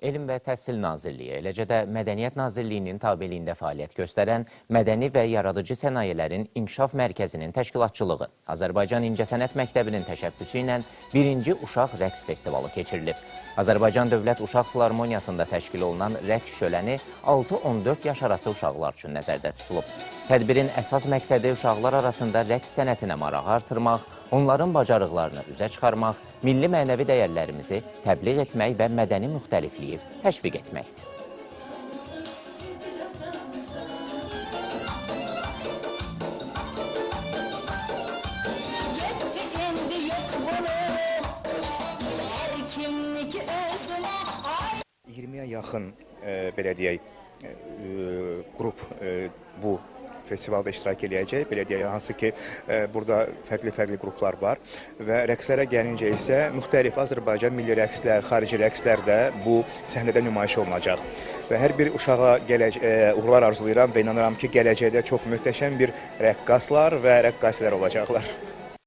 Elm və Təhsil Nazirliyi, eləcə də Mədəniyyət Nazirliyinin tabeliyində fəaliyyət göstərən Mədəni və Yaradıcı Sənayələrin İnkişaf Mərkəzinin təşkilatçılığı Azərbaycan İncəsənət Məktəbinin təşəbbüsü ilə 1-ci Uşaq Rəqs Festivalı keçirilib. Azərbaycan Dövlət Uşaq Filarmoniyasında təşkil olunan rəqs şöləni 6-14 yaş arası uşaqlar üçün nəzərdə tutulub. Tədbirin əsas məqsədi uşaqlar arasında rəqs sənətinə marağı artırmaq, onların bacarıqlarını üzə çıxarmaq, milli mənəvi dəyərlərimizi təbliğ etmək və mədəni müxtəlifliyi təşviq etməkdir. Yaxın belə deyək, qrup bu festivalda iştirak edəcək. Belə deyək, hansı ki, burada fərqli qruplar var və rəqslərə gəlincə isə müxtəlif Azərbaycan milli rəqslər, xarici rəqslər də bu səhnədə nümayiş olunacaq. Və hər bir uşağa uğurlar arzulayıram və inanıram ki, gələcəkdə çox möhtəşəm bir rəqqaslar və rəqqasələr olacaqlar.